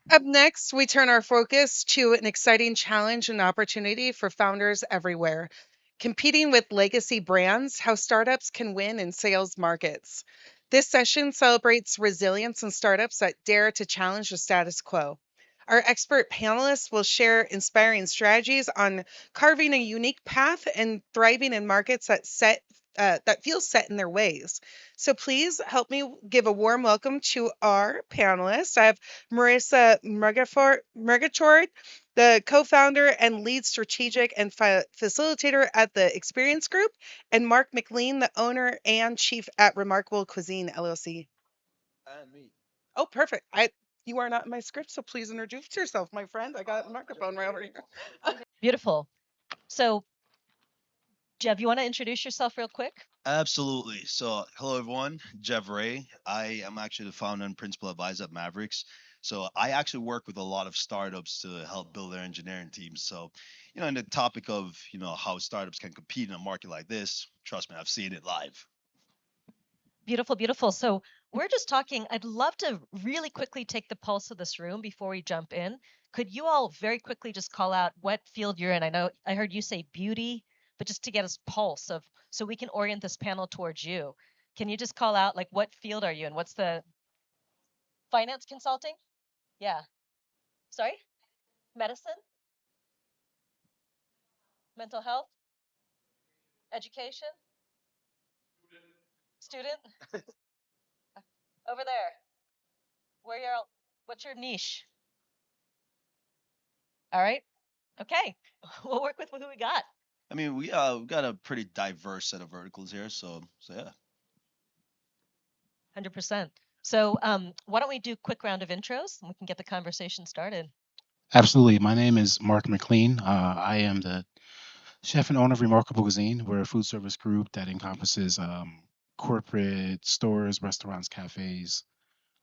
Up next, we turn our focus to an exciting challenge and opportunity for founders everywhere. Competing with legacy brands, how startups can win in sales markets. This session celebrates resilience in startups that dare to challenge the status quo. Our expert panelists will share inspiring strategies on carving a unique path and thriving in markets that feel set in their ways. So please help me give a warm welcome to our panelists. I have Marisa Murgatroyd, the co-founder and lead strategic and facilitator at the Experience Group, and Mark McLean, the owner and chief at Remarkable Cuisine LLC. And me. Oh, perfect. You are not in my script, so please introduce yourself, my friend. I got a microphone right over here. Beautiful. So, Jeff, you want to introduce yourself real quick? Absolutely. So, hello everyone. Jeff Ray. I am actually the founder and principal advisor at Mavericks. So, I actually work with a lot of startups to help build their engineering teams. So, in the topic of how startups can compete in a market like this, trust me, I've seen it live. Beautiful, beautiful. So, we're just talking. I'd love to really quickly take the pulse of this room before we jump in. Could you all very quickly just call out what field you're in? I know I heard you say beauty, but just to get us pulse of so we can orient this panel towards you. Can you just call out like what field are you in? What's the finance consulting? Yeah. Sorry? Medicine? Mental health? Education? Student? Over there. Where you're what's your niche? All right. Okay. We'll work with who we got. I mean, we've got a pretty diverse set of verticals here. So yeah. 100%. So, why don't we do a quick round of intros and we can get the conversation started? Absolutely. My name is Mark McLean. I am the chef and owner of Remarkable Cuisine. We're a food service group that encompasses corporate stores, restaurants, cafes,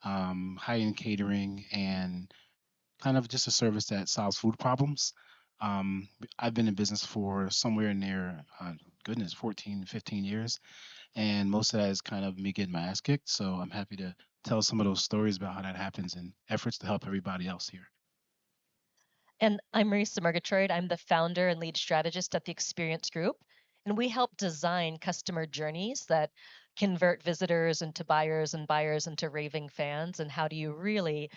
high-end catering, and kind of just a service that solves food problems. I've been in business for somewhere near, goodness, 14, 15 years. And most of that is kind of me getting my ass kicked. So I'm happy to tell some of those stories about how that happens and efforts to help everybody else here. And I'm Marisa Murgatroyd. I'm the founder and lead strategist at the Experience Group. And we help design customer journeys that convert visitors into buyers and buyers into raving fans. And how do you really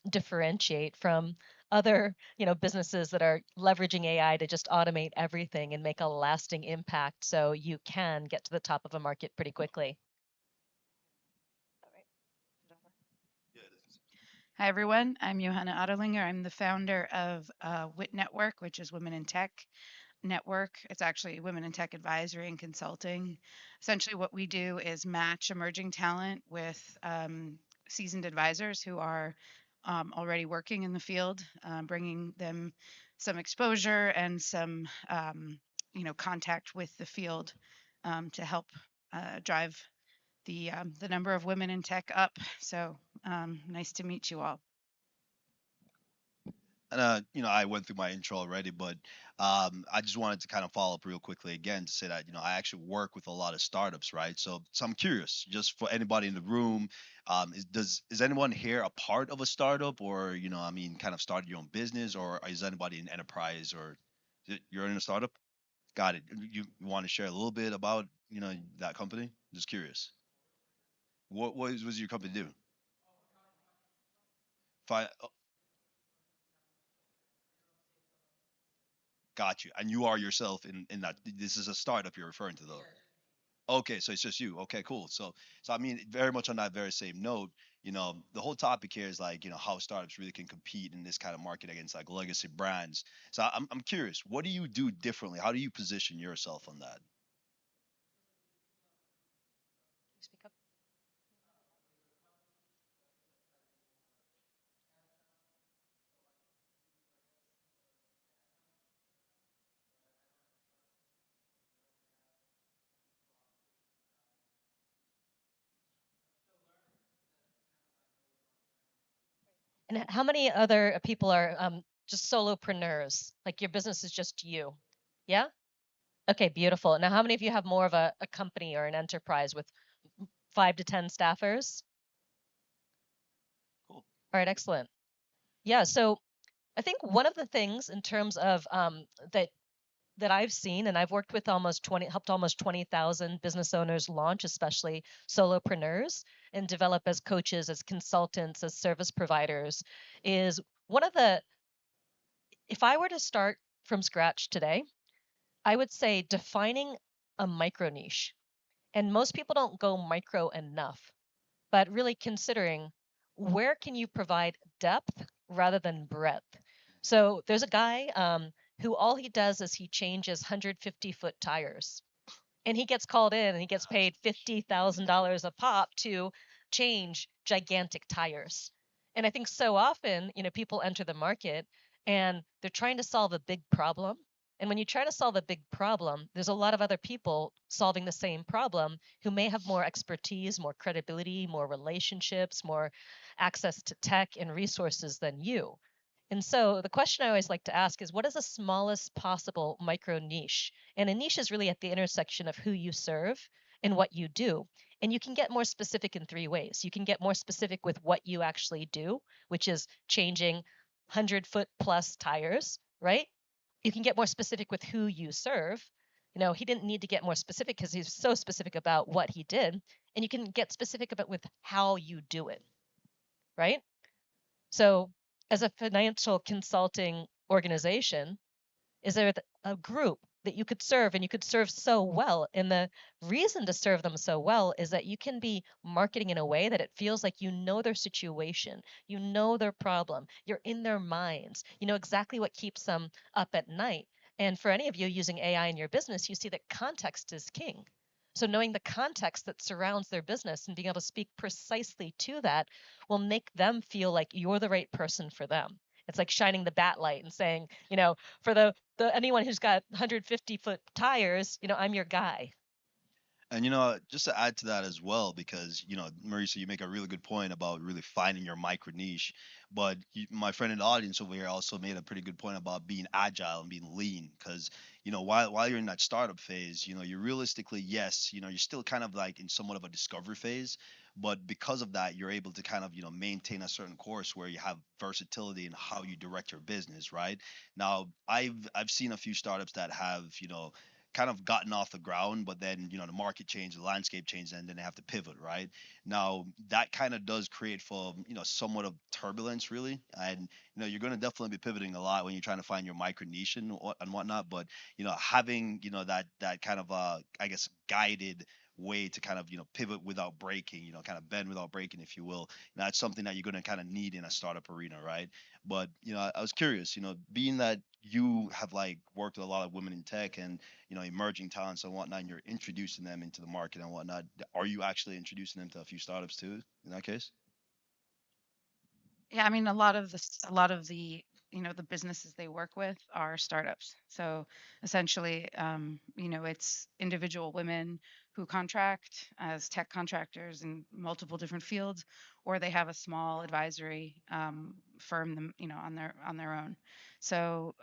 differentiate from other, businesses that are leveraging AI to just automate everything and make a lasting impact so you can get to the top of a market pretty quickly. Hi, everyone. I'm Johanna Adelinger. I'm the founder of WIT Network, which is Women in Tech Network. It's actually Women in Tech Advisory and Consulting. Essentially, what we do is match emerging talent with seasoned advisors who are already working in the field, bringing them some exposure and some, contact with the field to help drive the number of women in tech up. So nice to meet you all. And I went through my intro already, but I just wanted to kind of follow up real quickly again to say that I actually work with a lot of startups, right? So I'm curious, just for anybody in the room, is anyone here a part of a startup, or I mean, kind of started your own business, or is anybody in enterprise, or you're in a startup? Got it. You want to share a little bit about that company? Just curious. What was your company do? Fi- Got you. And you are yourself in that. This is a startup you're referring to, though. Okay, so it's just you. Okay, cool. So I mean, very much on that very same note, the whole topic here is like, how startups really can compete in this kind of market against like legacy brands. So I'm curious, what do you do differently? How do you position yourself on that? Speak up. And how many other people are just solopreneurs? Like your business is just you? Yeah? Okay, beautiful. Now, how many of you have more of a company or an enterprise with 5 to 10 staffers? Cool. All right, excellent. Yeah. So I think one of the things in terms of that I've seen, and I've worked with helped almost 20,000 business owners launch, especially solopreneurs, and develop as coaches, as consultants, as service providers, is one of the, if I were to start from scratch today, I would say defining a micro niche. And most people don't go micro enough, but really considering where can you provide depth rather than breadth. So there's a guy who all he does is he changes 150-foot tires, and he gets called in and he gets paid $50,000 a pop to change gigantic tires. And I think so often, people enter the market and they're trying to solve a big problem. And when you try to solve a big problem, there's a lot of other people solving the same problem who may have more expertise, more credibility, more relationships, more access to tech and resources than you. And so the question I always like to ask is, what is the smallest possible micro niche? And a niche is really at the intersection of who you serve and what you do. And you can get more specific in three ways. You can get more specific with what you actually do, which is changing 100-foot plus tires, right? You can get more specific with who you serve. He didn't need to get more specific because he's so specific about what he did. And you can get specific about with how you do it, right? So, as a financial consulting organization, is there a group that you could serve and you could serve so well? And the reason to serve them so well is that you can be marketing in a way that it feels like you know their situation, you know their problem, you're in their minds, you know exactly what keeps them up at night. And for any of you using AI in your business, you see that context is king. So knowing the context that surrounds their business and being able to speak precisely to that will make them feel like you're the right person for them. It's like shining the bat light and saying, for the anyone who's got 150-foot tires, I'm your guy. And just to add to that as well, because Marisa, you make a really good point about really finding your micro niche. But my friend in the audience over here also made a pretty good point about being agile and being lean. Because while you're in that startup phase, you're realistically, yes, you're still kind of like in somewhat of a discovery phase. But because of that, you're able to kind of maintain a certain course where you have versatility in how you direct your business, right? Now, I've seen a few startups that have kind of gotten off the ground, but then the market changed, the landscape changed, and then they have to pivot. Right now, that kind of does create for somewhat of turbulence, really, and you're going to definitely be pivoting a lot when you're trying to find your micro niche and whatnot. But having that kind of I guess guided way to kind of pivot without breaking, kind of bend without breaking, if you will. That's something that you're going to kind of need in a startup arena, right? But I was curious, being that you have like worked with a lot of women in tech and emerging talents and whatnot, and you're introducing them into the market and whatnot. Are you actually introducing them to a few startups too? In that case, Yeah, I mean, a lot of the the businesses they work with are startups. So essentially, it's individual women who contract as tech contractors in multiple different fields, or they have a small advisory firm, on their own. So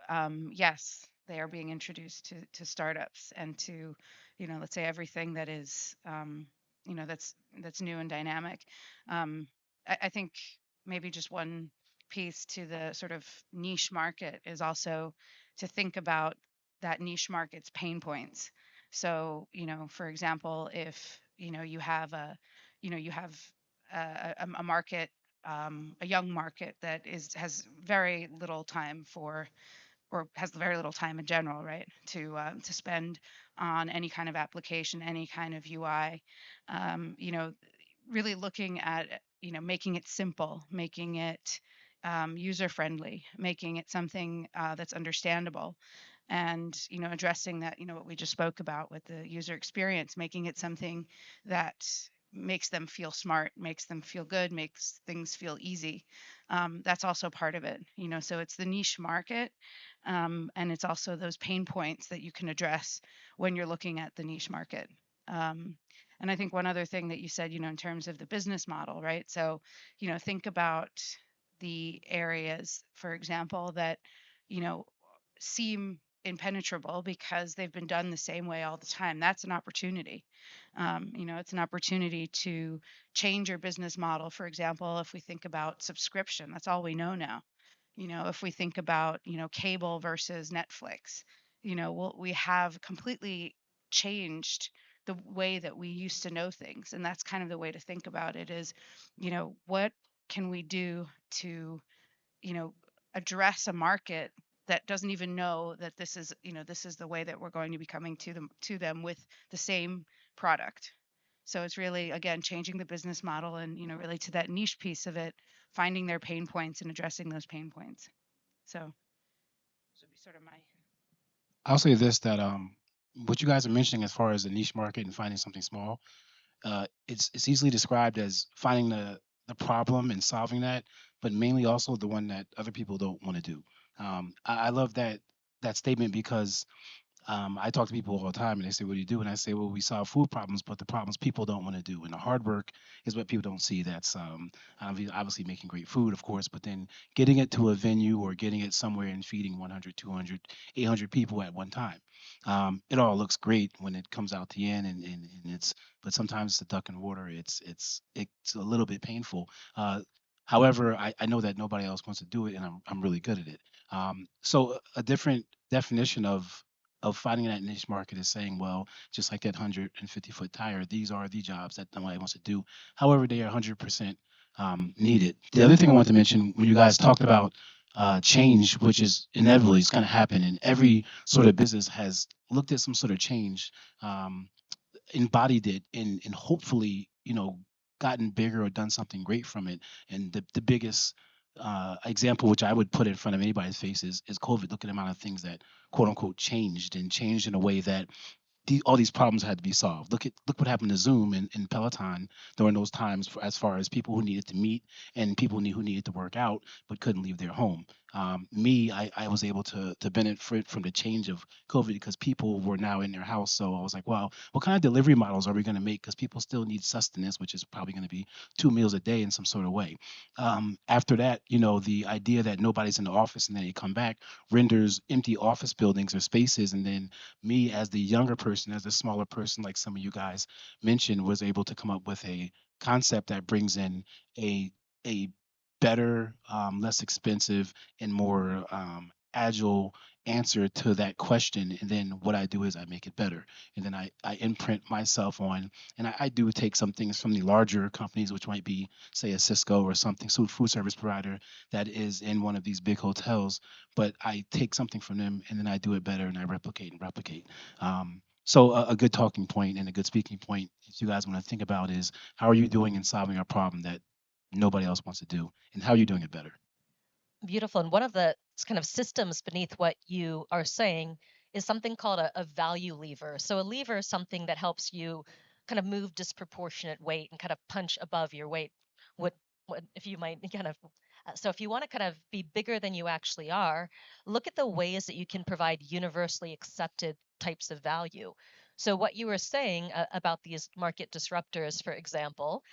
yes, they are being introduced to startups and to, let's say everything that is, that's new and dynamic. Um, I think maybe just one piece to the sort of niche market is also to think about that niche market's pain points. So, for example, if you have you have a market, a young market that is has very little time for, or has very little time in general, right, to spend on any kind of application, any kind of UI. Really looking at making it simple, making it user friendly, making it something that's understandable, and addressing that, what we just spoke about with the user experience, making it something that makes them feel smart, makes them feel good, makes things feel easy. That's also part of it, so it's the niche market, and it's also those pain points that you can address when you're looking at the niche market. um, and I think one other thing that you said, in terms of the business model, right? So, think about the areas, for example, that, you know, seem impenetrable because they've been done the same way all the time. That's an opportunity. It's an opportunity to change your business model. For example, if we think about subscription, that's all we know now. If we think about, cable versus Netflix, we have completely changed the way that we used to know things. And that's kind of the way to think about it is, what can we do to, you know, address a market that doesn't even know that this is the way that we're going to be coming to them with the same product. So it's really, again, changing the business model and, really to that niche piece of it, finding their pain points and addressing those pain points. So should be sort of my. I'll say this, that what you guys are mentioning as far as the niche market and finding something small, it's easily described as finding the problem and solving that, but mainly also the one that other people don't want to do. I love that statement because I talk to people all the time and they say, "What do you do?" And I say, "Well, we solve food problems, but the problems people don't want to do. And the hard work is what people don't see. That's obviously making great food, of course, but then getting it to a venue or getting it somewhere and feeding 100, 200, 800 people at one time. It all looks great when it comes out the end, and but sometimes it's the duck in water. It's a little bit painful. However, I know that nobody else wants to do it, and I'm really good at it. So a different definition of finding that niche market is saying, well, just like that 150-foot tire, these are the jobs that nobody wants to do. However, they are 100% needed. The other thing I want to mention, when you guys talked about change, which is inevitably it's going to happen, and every sort of business has looked at some sort of change, embodied it, and hopefully, gotten bigger or done something great from it. And the biggest example, which I would put in front of anybody's face, is COVID. Look at the amount of things that quote unquote changed in a way that all these problems had to be solved. Look what happened to Zoom and Peloton during those times, as far as people who needed to meet and people who needed to work out but couldn't leave their home. I was able to benefit from the change of COVID because people were now in their house. So I was like, well, what kind of delivery models are we going to make? Because people still need sustenance, which is probably going to be 2 meals a day in some sort of way. After that, the idea that nobody's in the office and then they come back renders empty office buildings or spaces, and then me as the younger person, as the smaller person, like some of you guys mentioned, was able to come up with a concept that brings in a a better, less expensive, and more agile answer to that question. And then what I do is I make it better. And then I imprint myself on, and I do take some things from the larger companies, which might be, say, a Cisco or something, food service provider that is in one of these big hotels, but I take something from them and then I do it better and I replicate and replicate. So a good talking point and a good speaking point, if you guys want to think about, is how are you doing in solving a problem that nobody else wants to do, and how are you doing it better? Beautiful. And one of the kind of systems beneath what you are saying is something called a value lever. So a lever is something that helps you kind of move disproportionate weight and kind of punch above your weight. What, what if you might kind of so if you want to kind of be bigger than you actually are, look at the ways that you can provide universally accepted types of value. So what you were saying about these market disruptors, for example,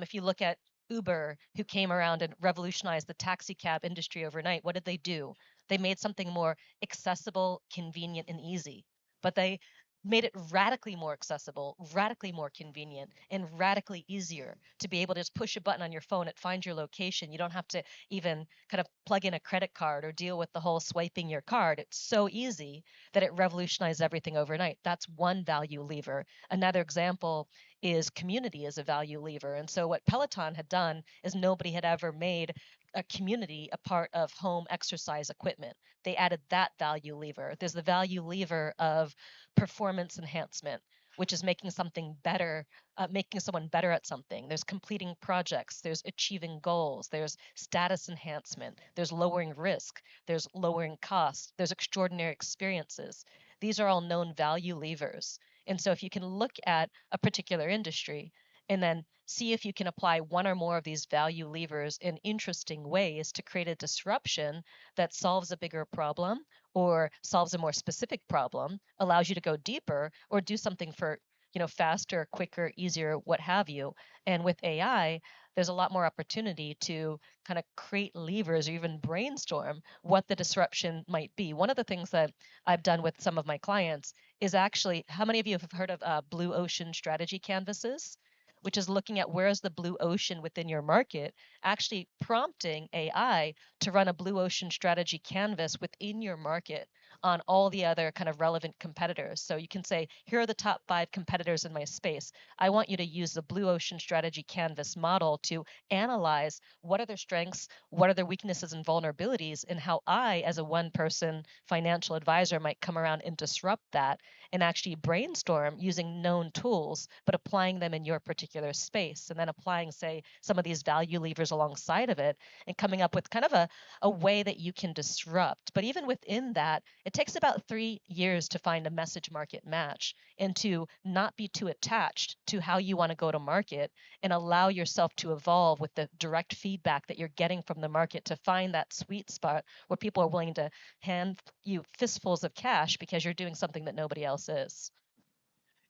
if you look at Uber, who came around and revolutionized the taxi cab industry overnight, what did they do? They made something more accessible, convenient, and easy. But they made it radically more accessible, radically more convenient, and radically easier to be able to just push a button on your phone, it finds your location. You don't have to even kind of plug in a credit card or deal with the whole swiping your card. It's so easy that it revolutionized everything overnight. That's one value lever. Another example is community as a value lever. And so what Peloton had done is nobody had ever made a community a part of home exercise equipment. They added that value lever. There's the value lever of performance enhancement, which is making something better, making someone better at something. There's completing projects, there's achieving goals, there's status enhancement, there's lowering risk, there's lowering costs, there's extraordinary experiences. These are all known value levers. And so if you can look at a particular industry and then see if you can apply one or more of these value levers in interesting ways to create a disruption that solves a bigger problem or solves a more specific problem, allows you to go deeper or do something for faster, quicker, easier, what have you. And with AI, there's a lot more opportunity to kind of create levers or even brainstorm what the disruption might be. One of the things that I've done with some of my clients is actually, how many of you have heard of blue ocean strategy canvases? which is looking at where is the blue ocean within your market, actually prompting AI to run a blue ocean strategy canvas within your market on all the other kind of relevant competitors. So you can say, here are the top 5 competitors in my space. I want you to use the blue ocean strategy canvas model to analyze what are their strengths, what are their weaknesses and vulnerabilities, and how I, as a one person financial advisor, might come around and disrupt that and actually brainstorm using known tools, but applying them in your particular space. And then applying, say, some of these value levers alongside of it and coming up with kind of a way that you can disrupt. But even within that, it takes about 3 years to find a message market match and to not be too attached to how you want to go to market and allow yourself to evolve with the direct feedback that you're getting from the market to find that sweet spot where people are willing to hand you fistfuls of cash because you're doing something that nobody else is.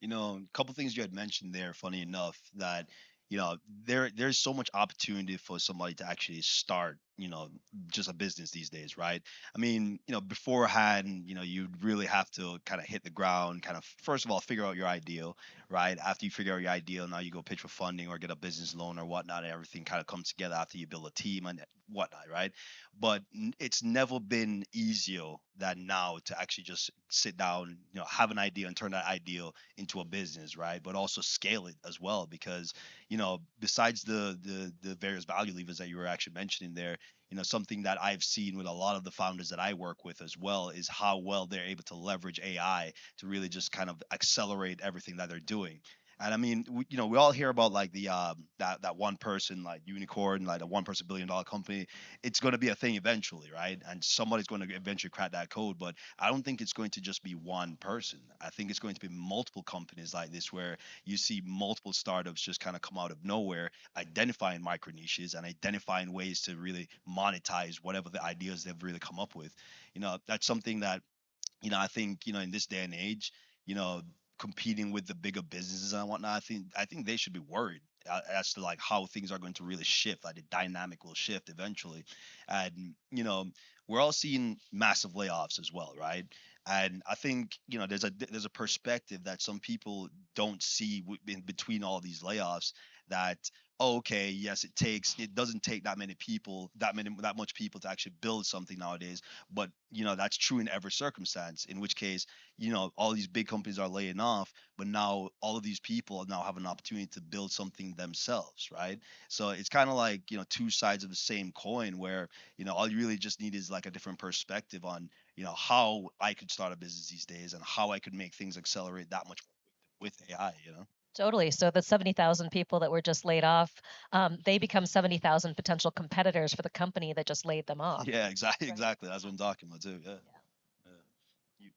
A couple things you had mentioned there, funny enough, that there's so much opportunity for somebody to actually start, just a business these days, right? I mean, beforehand, you'd really have to kind of hit the ground, kind of first of all figure out your ideal, right? After you figure out your ideal, now you go pitch for funding or get a business loan or whatnot, and everything kind of comes together after you build a team and whatnot, right? But it's never been easier than now to actually just sit down, have an idea and turn that ideal into a business, right? But also scale it as well, because besides the various value levers that you were actually mentioning there, something that I've seen with a lot of the founders that I work with as well is how well they're able to leverage AI to really just kind of accelerate everything that they're doing. And I mean, we all hear about like the that one person like unicorn, like a one-person billion-dollar company. It's going to be a thing eventually, right? And somebody's going to eventually crack that code. But I don't think it's going to just be one person. I think it's going to be multiple companies like this, where you see multiple startups just kind of come out of nowhere, identifying micro niches and identifying ways to really monetize whatever the ideas they've really come up with. That's something that I think, in this day and age, you know, competing with the bigger businesses and whatnot, I think they should be worried as to like how things are going to really shift, like the dynamic will shift eventually. And we're all seeing massive layoffs as well, right? And I think there's a perspective that some people don't see in between all these layoffs, that, oh, okay, yes, it doesn't take that much people to actually build something nowadays, but that's true in every circumstance, in which case all these big companies are laying off, but now all of these people now have an opportunity to build something themselves, right? So it's kind of like two sides of the same coin, where all you really just need is like a different perspective on how I could start a business these days and how I could make things accelerate that much with AI. Totally. So the 70,000 people that were just laid off, they become 70,000 potential competitors for the company that just laid them off. Yeah, exactly, Right. exactly, that's what I'm talking about too. Yeah. Yeah. Yeah. You,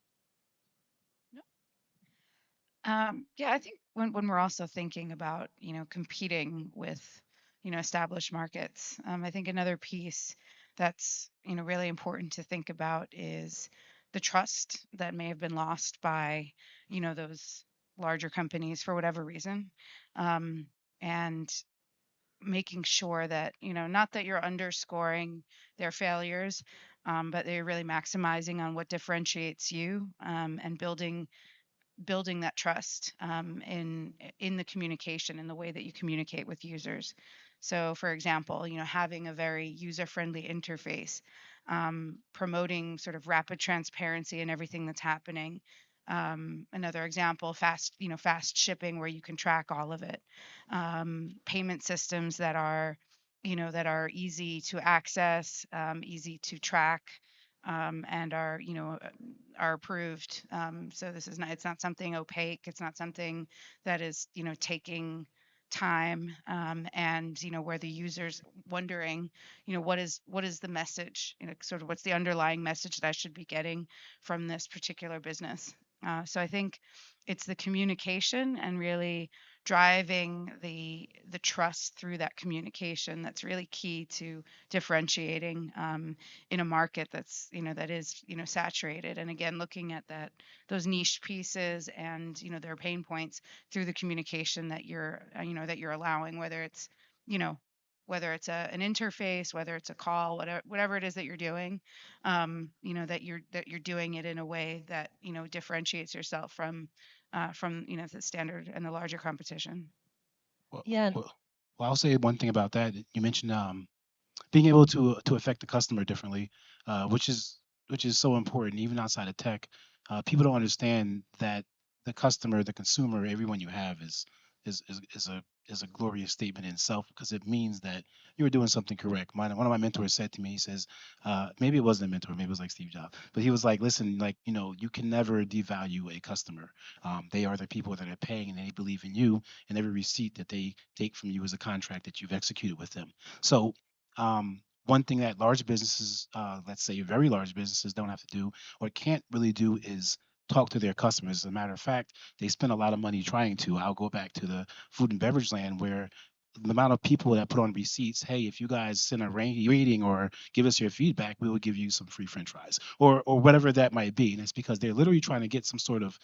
Yeah, I think when we're also thinking about competing with established markets, I think another piece that's really important to think about is the trust that may have been lost by those larger companies for whatever reason, and making sure that not that you're underscoring their failures, but they're really maximizing on what differentiates you, and building that trust, in the communication, in the way that you communicate with users. So, for example, having a very user-friendly interface, promoting sort of rapid transparency in everything that's happening. Another example, fast shipping where you can track all of it. Payment systems that are easy to access, easy to track, and are approved. So this is not it's not something opaque. It's not something that is taking time, and where the user's wondering what is the message, sort of what's the underlying message that I should be getting from this particular business. So I think it's the communication and really driving the trust through that communication that's really key to differentiating, in a market that is saturated. And again, looking at those niche pieces and their pain points through the communication that you're allowing, you know an interface, whether it's a call, whatever it is that you're doing, that you're doing it in a way that differentiates yourself from the standard and the larger competition. Well, Yeah, well, I'll say one thing about that. You mentioned being able to affect the customer differently, which is so important even outside of tech. People don't understand that the customer, the consumer, everyone you have is a glorious statement in itself because it means that you're doing something correct. One of my mentors said to me, he says, maybe it wasn't a mentor, maybe it was like Steve Jobs, but he was like, listen, like you can never devalue a customer. They are the people that are paying and they believe in you, and every receipt that they take from you is a contract that you've executed with them. So one thing that large businesses, let's say very large businesses, don't have to do or can't really do is talk to their customers. As a matter of fact, they spend a lot of money trying to. I'll go back to the food and beverage land where the amount of people that put on receipts, hey, if you guys send a rating or give us your feedback, we will give you some free French fries or whatever that might be. And it's because they're literally trying to get some sort of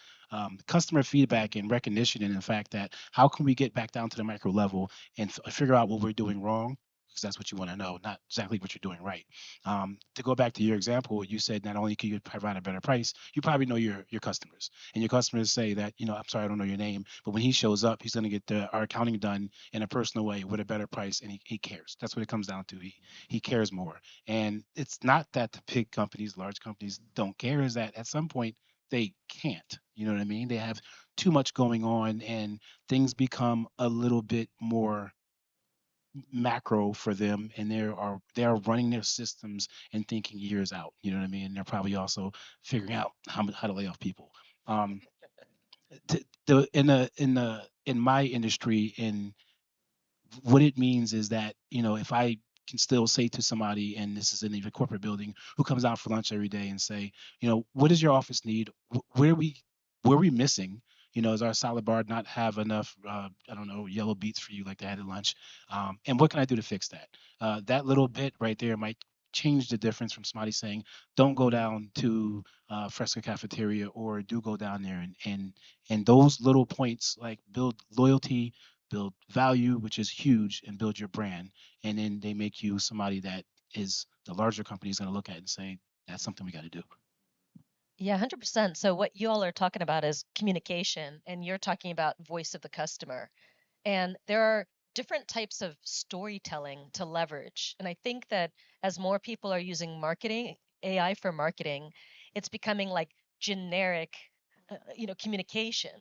customer feedback and recognition, and in fact that how can we get back down to the micro level and figure out what we're doing wrong because that's what you want to know, not exactly what you're doing right. To go back to your example, you said not only can you provide a better price, you probably know your customers, and your customers say that I'm sorry, I don't know your name, but when he shows up, he's going to get our accounting done in a personal way with a better price, and he cares. That's what it comes down to. He cares more, and it's not that the big companies, large companies don't care. Is that at some point they can't. You know what I mean? They have too much going on, and things become a little bit more macro for them, and they are running their systems and thinking years out. You know what I mean? And they're probably also figuring out how to lay off people. um in my industry, in what it means is that if I can still say to somebody, and this is in a corporate building, who comes out for lunch every day and say, what does your office need? Where are we missing? Does our salad bar not have enough, I don't know, yellow beets for you like they had at lunch? And what can I do to fix that? That little bit right there might change the difference from somebody saying, don't go down to Fresca Cafeteria, or do go down there, and those little points like build loyalty, build value, which is huge, and build your brand. And then they make you somebody that is the larger company is going to look at and say, that's something we got to do. yeah, 100%. So what you all are talking about is communication, and you're talking about voice of the customer. And there are different types of storytelling to leverage. And I think that as more people are using marketing, AI for marketing, it's becoming like generic, communication.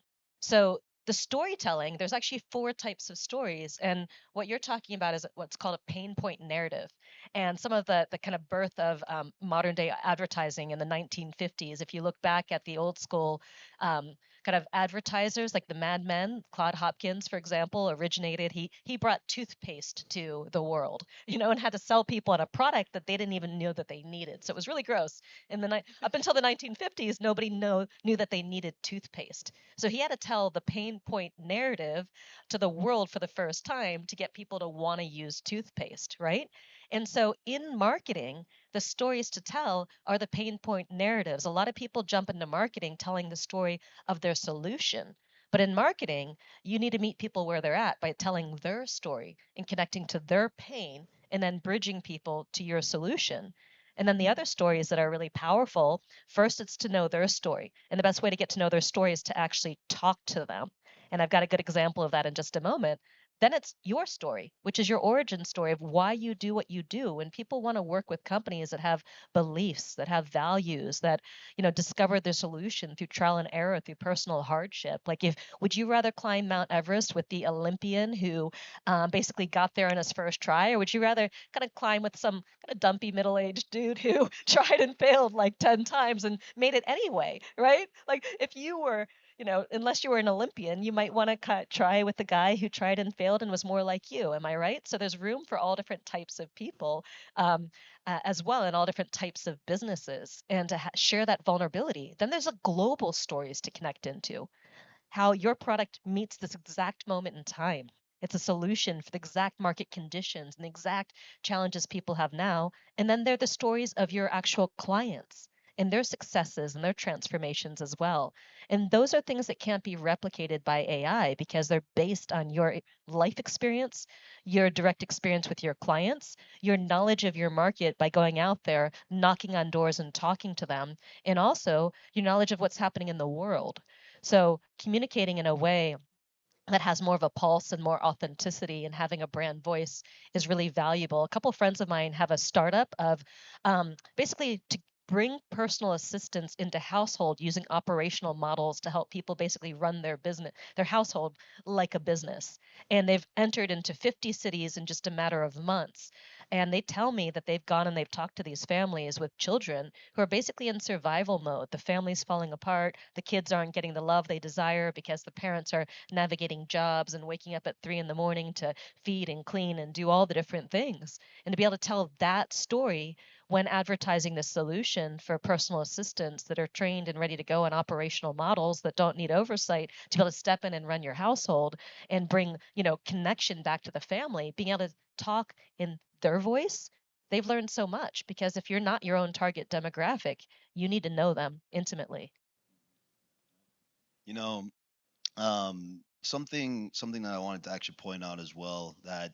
So the storytelling, there's actually four types of stories. And what you're talking about is what's called a pain point narrative. And some of the kind of birth of modern day advertising in the 1950s, if you look back at the old school um, kind of advertisers like the Mad Men, Claude Hopkins, for example, originated. He brought toothpaste to the world, and had to sell people on a product that they didn't even know that they needed. So it was really gross. Up until the 1950s, nobody knew that they needed toothpaste. So he had to tell the pain point narrative to the world for the first time to get people to want to use toothpaste, right? And so in marketing, the stories to tell are the pain point narratives. A lot of people jump into marketing telling the story of their solution. But in marketing, you need to meet people where they're at by telling their story and connecting to their pain and then bridging people to your solution. And then the other stories that are really powerful, first, it's to know their story. And the best way to get to know their story is to actually talk to them. And I've got a good example of that in just a moment. Then it's your story, which is your origin story of why you do what you do. And people want to work with companies that have beliefs, that have values, that discover their solution through trial and error, through personal hardship. Like, if would you rather climb Mount Everest with the Olympian who basically got there on his first try, or would you rather kind of climb with some kind of dumpy middle-aged dude who tried and failed like 10 times and made it anyway, right? Like, if you were unless you were an Olympian, you might want to try with the guy who tried and failed and was more like you. Am I right? So there's room for all different types of people. As well, in all different types of businesses, and to share that vulnerability. Then there's a global stories to connect into, how your product meets this exact moment in time. It's a solution for the exact market conditions and the exact challenges people have now. And then they're the stories of your actual clients and their successes and their transformations as well. And those are things that can't be replicated by AI because they're based on your life experience, your direct experience with your clients, your knowledge of your market by going out there, knocking on doors and talking to them, and also your knowledge of what's happening in the world. So communicating in a way that has more of a pulse and more authenticity, and having a brand voice is really valuable. A couple friends of mine have a startup of basically to bring personal assistants into household using operational models to help people basically run their business, their household like a business. And they've entered into 50 cities in just a matter of months. And they tell me that they've gone and they've talked to these families with children who are basically in survival mode. The family's falling apart. The kids aren't getting the love they desire because the parents are navigating jobs and waking up at 3 in the morning to feed and clean and do all the different things. And to be able to tell that story when advertising the solution for personal assistants that are trained and ready to go in operational models that don't need oversight to be able to step in and run your household and bring, connection back to the family, being able to talk in their voice. They've learned so much because if you're not your own target demographic, you need to know them intimately. You know, something that I wanted to actually point out as well, that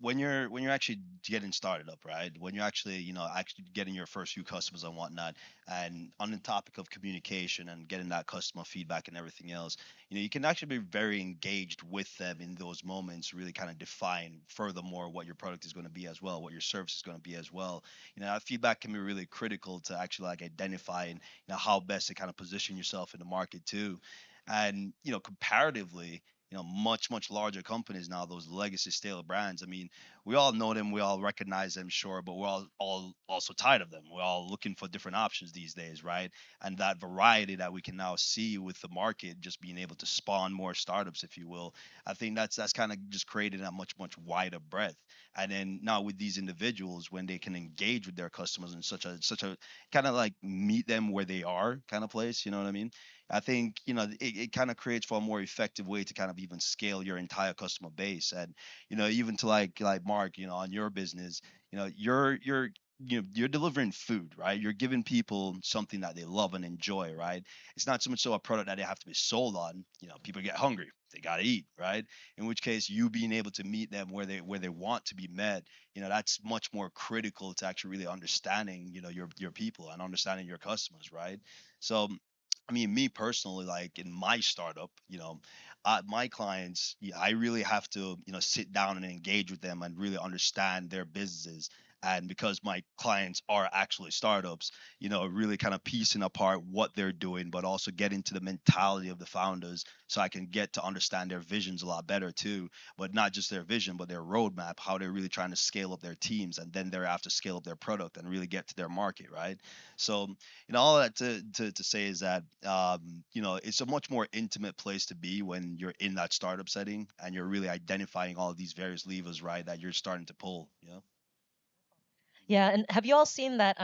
when you're actually getting started up, right, when you're actually actually getting your first few customers and whatnot, and on the topic of communication and getting that customer feedback and everything else, you can actually be very engaged with them in those moments, really kind of define furthermore what your product is going to be as well, what your service is going to be as well. That feedback can be really critical to actually like identifying how best to kind of position yourself in the market too. And comparatively, much larger companies now, those legacy stale brands, I mean, we all know them, we all recognize them, sure, but we're all also tired of them. We're all looking for different options these days, right? And that variety that we can now see with the market just being able to spawn more startups, if you will, I think that's kind of just created a much wider breadth. And then now with these individuals, when they can engage with their customers in such a kind of like meet them where they are kind of place, you know what I mean? I think it kind of creates for a more effective way to kind of even scale your entire customer base. And even to like Mark, on your business, you're delivering food, right? You're giving people something that they love and enjoy, right? It's not so much so a product that they have to be sold on. People get hungry, they gotta eat, right? In which case, you being able to meet them where they want to be met, that's much more critical to actually really understanding your people and understanding your customers, right? So I mean, me personally, like in my startup, my clients, yeah, I really have to, sit down and engage with them and really understand their businesses. And because my clients are actually startups, really kind of piecing apart what they're doing, but also get into the mentality of the founders so I can get to understand their visions a lot better too. But not just their vision, but their roadmap, how they're really trying to scale up their teams and then thereafter scale up their product and really get to their market, right? So all that to say is that it's a much more intimate place to be when you're in that startup setting and you're really identifying all of these various levers, right, that you're starting to pull. Yeah, and have you all seen that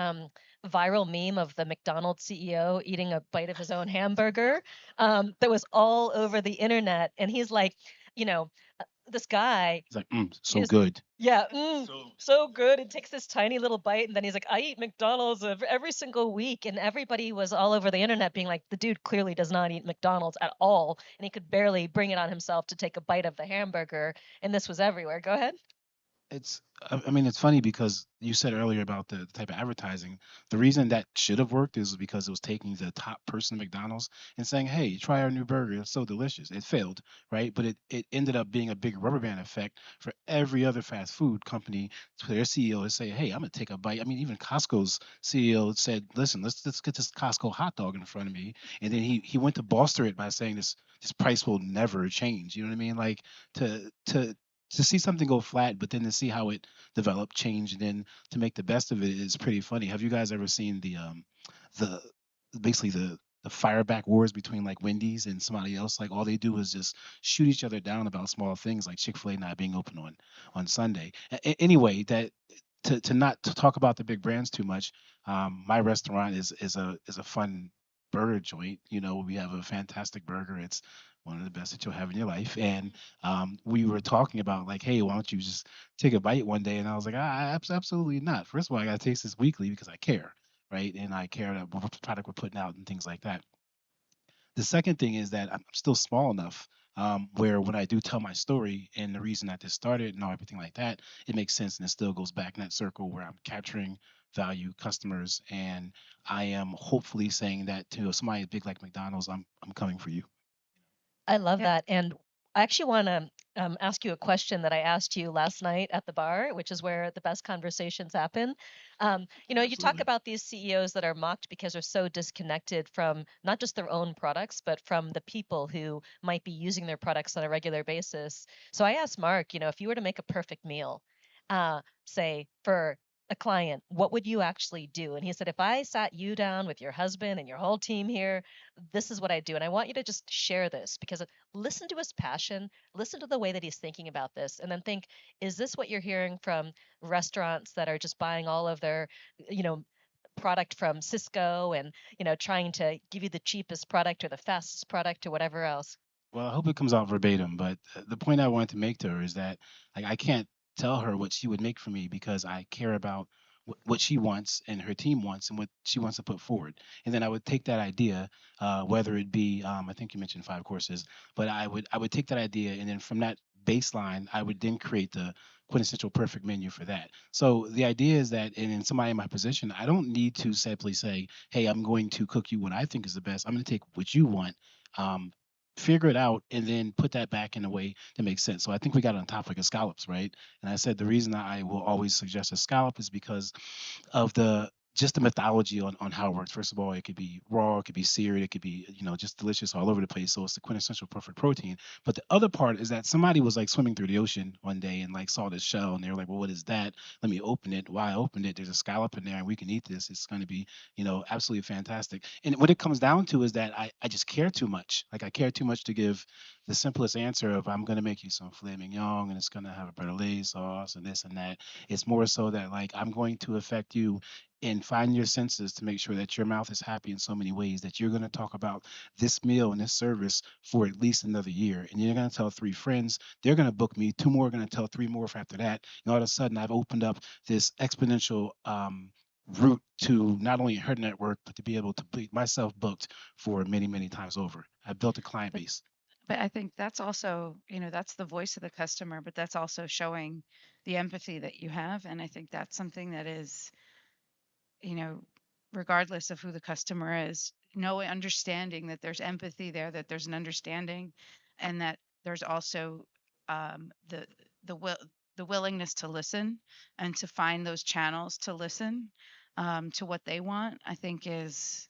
viral meme of the McDonald's CEO eating a bite of his own hamburger that was all over the internet? And he's like, you know, this guy, It's like, so he's good. yeah, so good. It takes this tiny little bite, and then he's like, I eat McDonald's every single week, and everybody was all over the internet being like, the dude clearly does not eat McDonald's at all, and he could barely bring it on himself to take a bite of the hamburger, and this was everywhere. Go ahead. It's I mean, it's funny because you said earlier about the type of advertising. The reason that should have worked is because it was taking the top person at McDonald's and saying, "Hey, try our new burger. It's so delicious." It failed, right? But it ended up being a big rubber band effect for every other fast food company, to their CEO to say, "Hey, I'm gonna take a bite." I mean, even Costco's CEO said, "Listen, let's get this Costco hot dog in front of me," and then he went to bolster it by saying this price will never change. You know what I mean? Like to see something go flat, but then to see how it developed, changed, and then to make the best of it is pretty funny. Have you guys ever seen the basically the fireback wars between like Wendy's and somebody else? Like all they do is just shoot each other down about small things, like Chick-fil-A not being open on Sunday. Anyway, that to not to talk about the big brands too much. My restaurant is a fun burger joint. We have a fantastic burger. It's one of the best that you'll have in your life. And we were talking about like, hey, why don't you just take a bite one day? And I was like, absolutely not. First of all, I got to taste this weekly because I care, right? And I care about what product we're putting out and things like that. The second thing is that I'm still small enough where when I do tell my story and the reason that this started and all everything like that, it makes sense and it still goes back in that circle where I'm capturing value customers and I am hopefully saying that to somebody big like McDonald's, I'm coming for you. I love Yeah. that. And I actually want to ask you a question that I asked you last night at the bar, which is where the best conversations happen. You talk Absolutely. about these CEOs that are mocked because they're so disconnected from not just their own products, but from the people who might be using their products on a regular basis. So I asked Mark, if you were to make a perfect meal, say for a client, what would you actually do? And he said, if I sat you down with your husband and your whole team here, this is what I do. And I want you to just share this because listen to his passion, listen to the way that he's thinking about this, and then think, is this what you're hearing from restaurants that are just buying all of their, you know, product from Cisco and, trying to give you the cheapest product or the fastest product or whatever else? Well, I hope it comes out verbatim, but the point I wanted to make to her is that like I can't tell her what she would make for me because I care about what she wants and her team wants and what she wants to put forward. And then I would take that idea, whether it be I think you mentioned 5 courses, but I would take that idea and then from that baseline I would then create the quintessential perfect menu for that. So the idea is that in somebody in my position, I don't need to simply say, "Hey, I'm going to cook you what I think is the best." I'm going to take what you want. Um, Figure it out and then put that back in a way that makes sense. So I think we got on topic of scallops, right? And I said the reason I will always suggest a scallop is because of the just the methodology on how it works. First of all, it could be raw, it could be seared, it could be, just delicious all over the place. So it's the quintessential perfect protein. But the other part is that somebody was like swimming through the ocean one day and like saw this shell and they were like, well, what is that? Let me open it. Why I opened it? There's a scallop in there and we can eat this. It's going to be, absolutely fantastic. And what it comes down to is that I just care too much. Like I care too much to give the simplest answer of I'm going to make you some filet mignon and it's going to have a bertollet sauce and this and that. It's more so that like I'm going to affect you and find your senses to make sure that your mouth is happy in so many ways that you're going to talk about this meal and this service for at least another year. And you're going to tell 3 friends, they're going to book me, 2 more are going to tell 3 more for after that. And all of a sudden, I've opened up this exponential route to not only her network, but to be able to be myself booked for many, many times over. I've built a client But base. but I think that's also, that's the voice of the customer, but that's also showing the empathy that you have. And I think that's something that is, you know, regardless of who the customer is, no understanding that there's empathy there, that there's an understanding, and that there's also the the will the willingness to listen and to find those channels to listen to what they want. I think is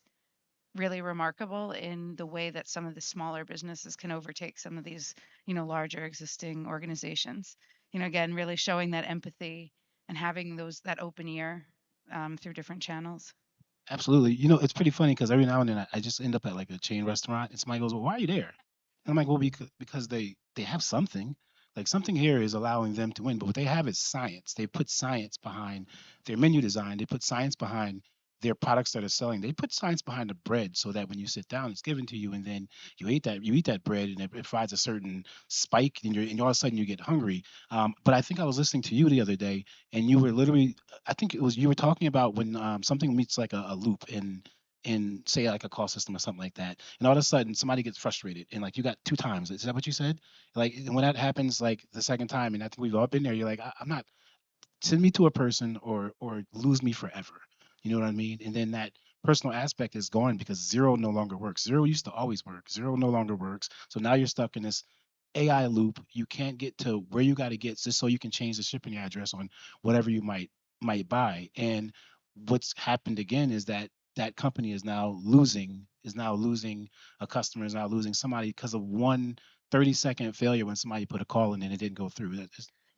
really remarkable in the way that some of the smaller businesses can overtake some of these, larger existing organizations. Again, really showing that empathy and having those that open ear through different channels. Absolutely. It's pretty funny because every now and then I just end up at like a chain restaurant and somebody goes, well, why are you there? And I'm like, well, because they have something. Like something here is allowing them to win. But what they have is science. They put science behind their menu design. They put science behind their products that are selling. They put science behind the bread so that when you sit down, it's given to you, and then you eat that bread, and it provides a certain spike, and all of a sudden you get hungry. But I think I was listening to you the other day, and you were literally, I think it was you were talking about when something meets like a loop in say like a call system or something like that, and all of a sudden somebody gets frustrated, and like you got 2 times. Is that what you said? Like and when that happens, like the second time, and I think we've all been there. You're like, I'm not, send me to a person or lose me forever. You know what I mean? And then that personal aspect is gone because zero no longer works. Zero used to always work. Zero no longer works. So now you're stuck in this AI loop. You can't get to where you got to get just so you can change the shipping address on whatever you might buy. And what's happened again is that that company is now losing a customer, is now losing somebody because of one 30-second failure when somebody put a call in and it didn't go through.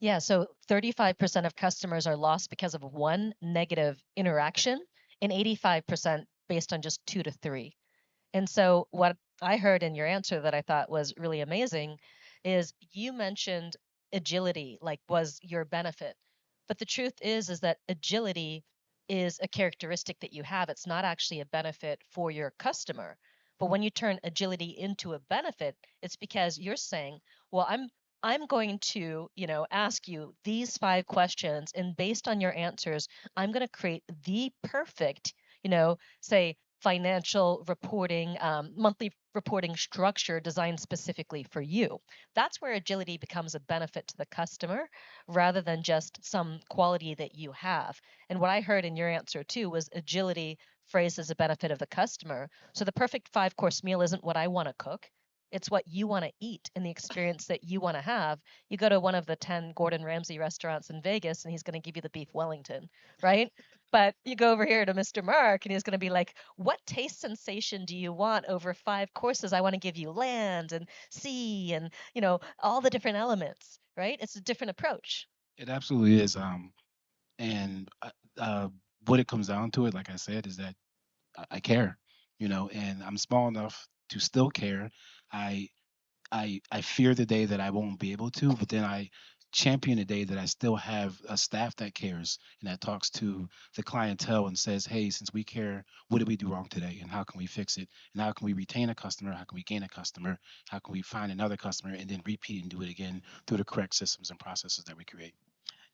Yeah, so 35% of customers are lost because of one negative interaction, and 85% based on just 2 to 3. And so, what I heard in your answer that I thought was really amazing is you mentioned agility, like was your benefit. But the truth is that agility is a characteristic that you have. It's not actually a benefit for your customer. But when you turn agility into a benefit, it's because you're saying, well, I'm going to, ask you these 5 questions, and based on your answers, I'm going to create the perfect, say financial reporting, monthly reporting structure designed specifically for you. That's where agility becomes a benefit to the customer rather than just some quality that you have. And what I heard in your answer too was agility phrased as a benefit of the customer. So the perfect 5 course meal isn't what I want to cook. It's what you want to eat and the experience that you want to have. You go to one of the 10 Gordon Ramsay restaurants in Vegas and he's going to give you the beef Wellington, right? But you go over here to Mr. Mark and he's going to be like, what taste sensation do you want over 5 courses? I want to give you land and sea and, all the different elements, right? It's a different approach. It absolutely is. And what it comes down to it, like I said, is that I care, and I'm small enough to still care. I I fear the day that I won't be able to, but then I champion the day that I still have a staff that cares and that talks to the clientele and says, "Hey, since we care, what did we do wrong today, and how can we fix it? And how can we retain a customer? How can we gain a customer? How can we find another customer and then repeat and do it again through the correct systems and processes that we create?"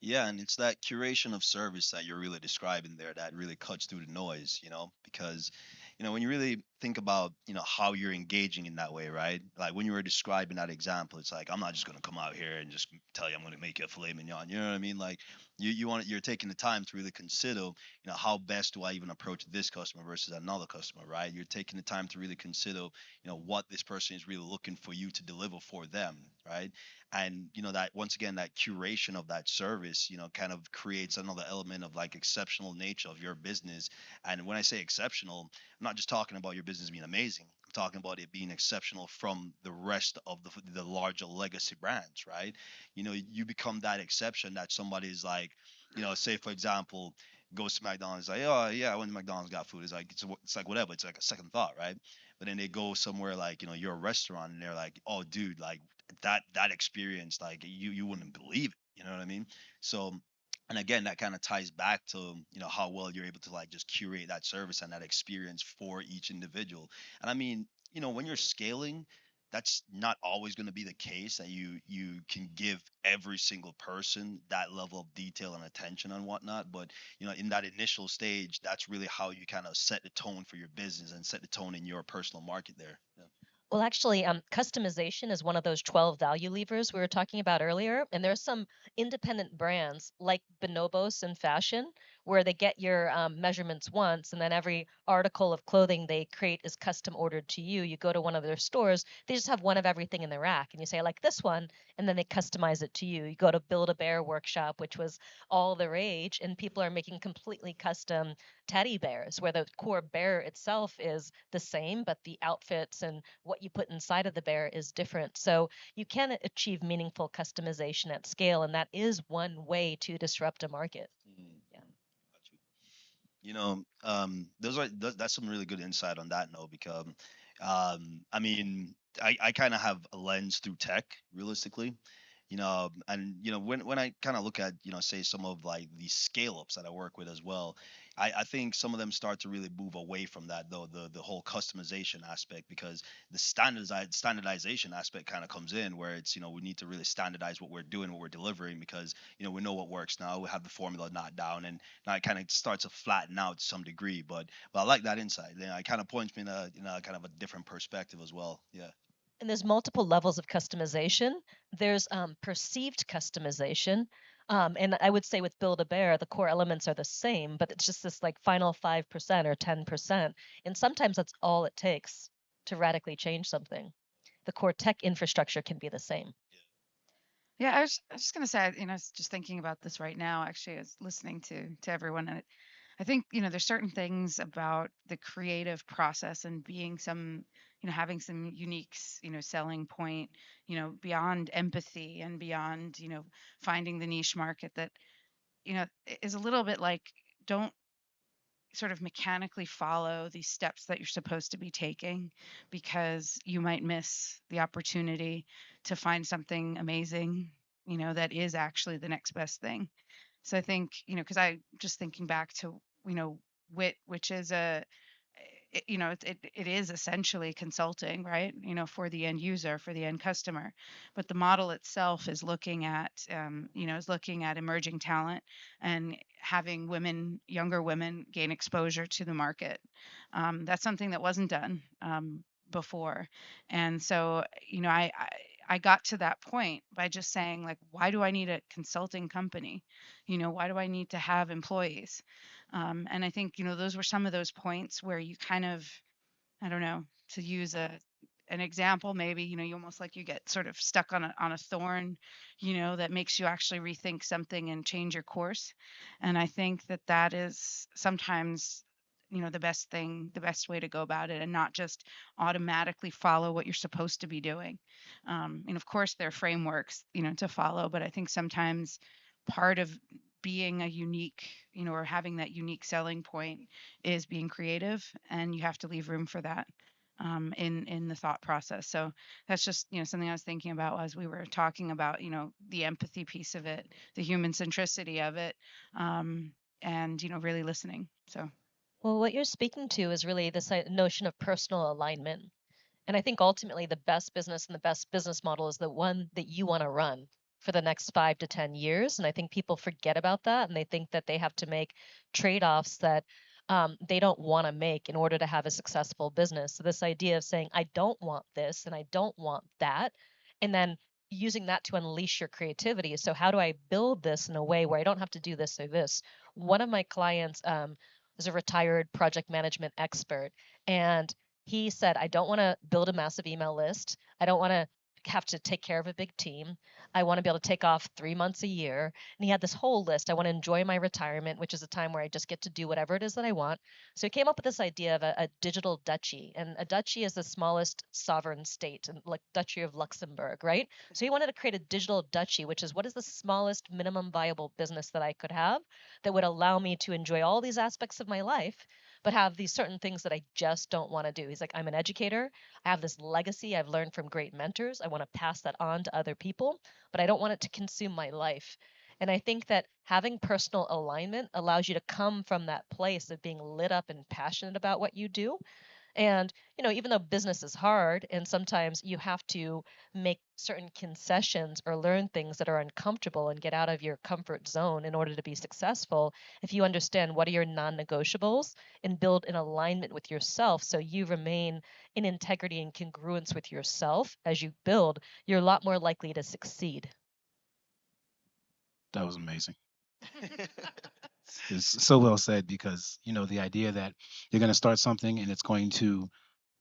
Yeah, and it's that curation of service that you're really describing there that really cuts through the noise, because, when you really think about, how you're engaging in that way, right? Like when you were describing that example, it's like, I'm not just going to come out here and just tell you I'm going to make you a filet mignon. You know what I mean? Like you're taking the time to really consider, how best do I even approach this customer versus another customer, right? You're taking the time to really consider, what this person is really looking for you to deliver for them, right? And that once again that curation of that service kind of creates another element of like exceptional nature of your business. And when I say exceptional, I'm not just talking about your business being amazing. I'm talking about it being exceptional from the rest of the larger legacy brands, right? You become that exception that somebody is like, say for example, goes to McDonald's, like, oh yeah, I went to McDonald's, got food. It's like whatever. It's like a second thought, right? But then they go somewhere like you're a restaurant and they're like, oh dude, like that experience, like you wouldn't believe it. You know what I mean? So, and again, that kind of ties back to how well you're able to like just curate that service and that experience for each individual. And I mean, when you're scaling, that's not always going to be the case that you can give every single person that level of detail and attention and whatnot. But in that initial stage, that's really how you kind of set the tone for your business and set the tone in your personal market there. Yeah. Well, actually, customization is one of those 12 value levers we were talking about earlier. And there's some independent brands like Bonobos in fashion, where they get your measurements once, and then every article of clothing they create is custom ordered to you. You go to one of their stores, they just have one of everything in the rack, and you say, I like this one, and then they customize it to you. You go to Build a Bear workshop, which was all the rage, and people are making completely custom teddy bears, where the core bear itself is the same, but the outfits and what you put inside of the bear is different. So you can achieve meaningful customization at scale, and that is one way to disrupt a market. Mm, Yeah. got you. That's some really good insight on that note because, I mean, I kind of have a lens through tech, realistically, and when I kind of look at say some of like the scale ups that I work with as well, I think some of them start to really move away from that though the whole customization aspect because the standardization aspect kind of comes in where it's we need to really standardize what we're doing, what we're delivering because we know what works now, we have the formula not down, and now it kind of starts to flatten out to some degree. But I like that insight. It kind of points me in a kind of a different perspective as well. Yeah. And there's multiple levels of customization. There's perceived customization. And I would say with Build a Bear, the core elements are the same, but it's just this like final 5% or 10%. And sometimes that's all it takes to radically change something. The core tech infrastructure can be the same. Yeah, I was just gonna say, I was just thinking about this right now. Actually, I was listening to everyone, and I think there's certain things about the creative process and being some, having some unique, selling point, beyond empathy and beyond, finding the niche market that is a little bit like don't sort of mechanically follow these steps that you're supposed to be taking because you might miss the opportunity to find something amazing, that is actually the next best thing. So I think, because I just thinking back to, WIT, which is it is essentially consulting, right? For the end user, for the end customer. But the model itself is looking at, is looking at emerging talent and having women, younger women, gain exposure to the market. That's something that wasn't done before, and so I got to that point by just saying like, why do I need a consulting company? Why do I need to have employees? And I think, those were some of those points where you kind of, I don't know, to use an example, maybe, you almost like you get sort of stuck on a thorn, that makes you actually rethink something and change your course. And I think that that is sometimes, the best thing, the best way to go about it, and not just automatically follow what you're supposed to be doing. And of course, there are frameworks, to follow, but I think sometimes part of being a unique, or having that unique selling point is being creative, and you have to leave room for that in the thought process. So that's just, something I was thinking about as we were talking about, the empathy piece of it, the human centricity of it, and really listening. So Well, what you're speaking to is really this notion of personal alignment. And I think ultimately the best business and the best business model is the one that you want to run for the next 5 to 10 years. And I think people forget about that and they think that they have to make trade offs that they don't want to make in order to have a successful business. So, this idea of saying, I don't want this and I don't want that, and then using that to unleash your creativity. So, how do I build this in a way where I don't have to do this or this? One of my clients is a retired project management expert. And he said, I don't want to build a massive email list. I don't want to have to take care of a big team. I want to be able to take off 3 months a year. And he had this whole list. I want to enjoy my retirement, which is a time where I just get to do whatever it is that I want. So he came up with this idea of a digital duchy. And a duchy is the smallest sovereign state, and like Duchy of Luxembourg, right? So he wanted to create a digital duchy, which is what is the smallest minimum viable business that I could have that would allow me to enjoy all these aspects of my life but have these certain things that I just don't want to do. He's like, I'm an educator. I have this legacy I've learned from great mentors. I want to pass that on to other people, but I don't want it to consume my life. And I think that having personal alignment allows you to come from that place of being lit up and passionate about what you do and, even though business is hard and sometimes you have to make certain concessions or learn things that are uncomfortable and get out of your comfort zone in order to be successful, if you understand what are your non negotiables and build an alignment with yourself so you remain in integrity and congruence with yourself as you build, you're a lot more likely to succeed. That was amazing. It's so well said because the idea that you're going to start something and it's going to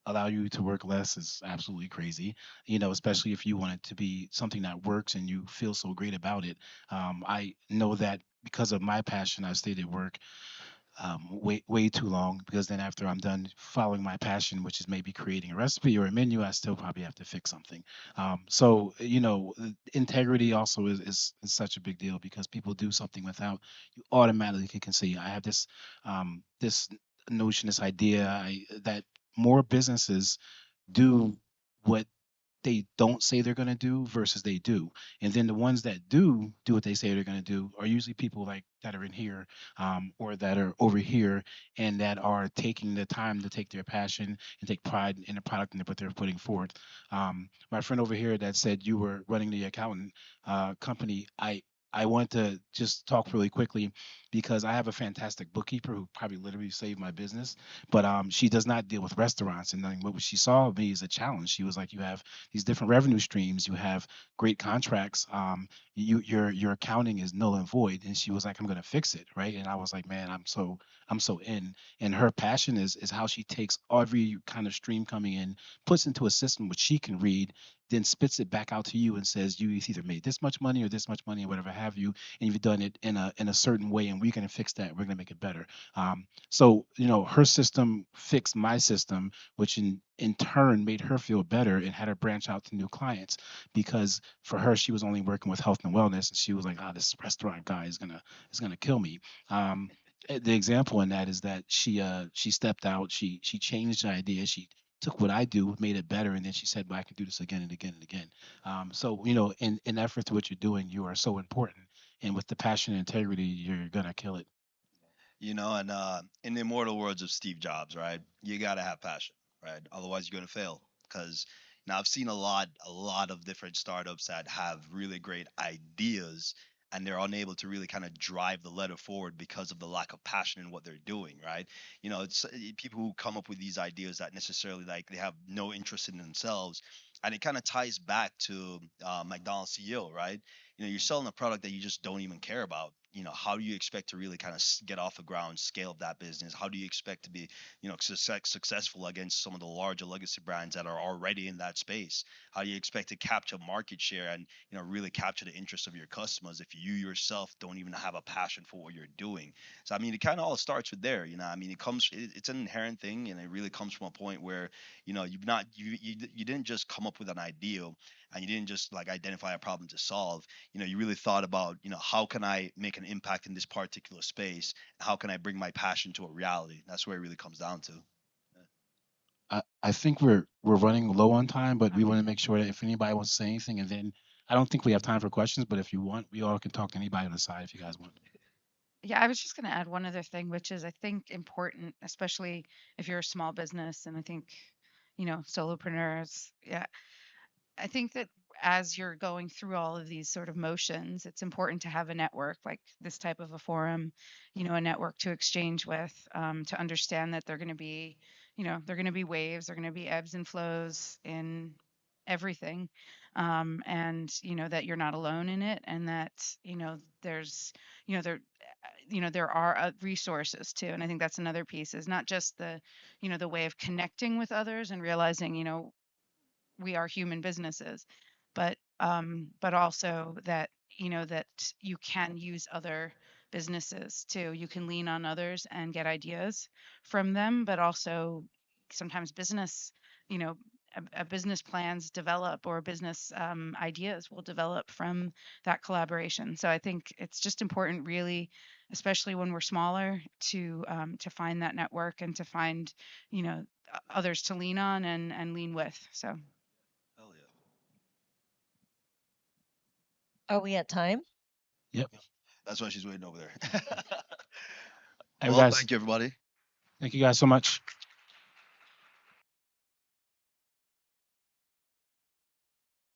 allow you to work less is absolutely crazy. Especially if you want it to be something that works and you feel so great about it. I know that because of my passion, I've stayed at work way too long because then after I'm done following my passion, which is maybe creating a recipe or a menu, I still probably have to fix something. So integrity also is such a big deal because people do something without you automatically can see. I have this notion, this idea that more businesses do what they don't say they're going to do versus they do. And then the ones that do what they say they're going to do are usually people like that are in here or that are over here and that are taking the time to take their passion and take pride in the product and what they're putting forth. My friend over here that said you were running the accountant company, I want to just talk really quickly because I have a fantastic bookkeeper who probably literally saved my business, but she does not deal with restaurants. And then what she saw of me as a challenge. She was like, "You have these different revenue streams. You have great contracts. Your accounting is null and void." And she was like, "I'm gonna fix it, right?" And I was like, "Man, I'm so in." And her passion is how she takes every kind of stream coming in, puts into a system which she can read, then spits it back out to you and says, "You either made this much money or this much money, or whatever have you, and you've done it in a certain way, and we're gonna fix that. We're gonna make it better." So her system fixed my system, which in turn made her feel better and had her branch out to new clients because for her she was only working with health and wellness and she was like, this restaurant guy is gonna kill me. The example in that is that she stepped out, she changed the idea, she took what I do, made it better, and then she said, "Well, I can do this again and again and again." So in effort to what you're doing, you are so important, and with the passion and integrity, you're gonna kill it. And in the immortal words of Steve Jobs, right? You gotta have passion, right? Otherwise, you're gonna fail. Because now I've seen a lot of different startups that have really great ideas, and they're unable to really kind of drive the letter forward because of the lack of passion in what they're doing, right? It's people who come up with these ideas that necessarily like they have no interest in themselves, and it kind of ties back to McDonald's CEO, right? you're selling a product that you just don't even care about. How do you expect to really kind of get off the ground, scale up that business? How do you expect to be, successful against some of the larger legacy brands that are already in that space? How do you expect to capture market share and, really capture the interest of your customers if you yourself don't even have a passion for what you're doing? So I mean, it kind of all starts with there. I mean, it's an inherent thing, and it really comes from a point where, you've not you didn't just come up with an idea, and you didn't just like identify a problem to solve. You really thought about, how can I make an impact in this particular space? How can I bring my passion to a reality? That's where it really comes down to. I think we're running low on time, but we Okay. want to make sure that if anybody wants to say anything, and then I don't think we have time for questions, but if you want, we all can talk to anybody on the side if you guys want. Yeah, I was just going to add one other thing, which is I think important, especially if you're a small business, and I think, solopreneurs. Yeah, I think that as you're going through all of these sort of motions, it's important to have a network like this type of a forum, a network to exchange with, to understand that they're going to be, they're going to be waves, they're going to be ebbs and flows in everything. And, that you're not alone in it, and that, there's, there, there are resources too. And I think that's another piece is not just the, the way of connecting with others and realizing, we are human businesses, but also that that you can use other businesses too. You can lean on others and get ideas from them, but also sometimes business, you know, a business plans develop or business ideas will develop from that collaboration. So I think it's just important, really, especially when we're smaller, to find that network and to find, others to lean on and lean with. So. Hell yeah. Are we at time? Yep. Yep. That's why she's waiting over there. Hey Well, guys, thank you, everybody. thank you guys so much.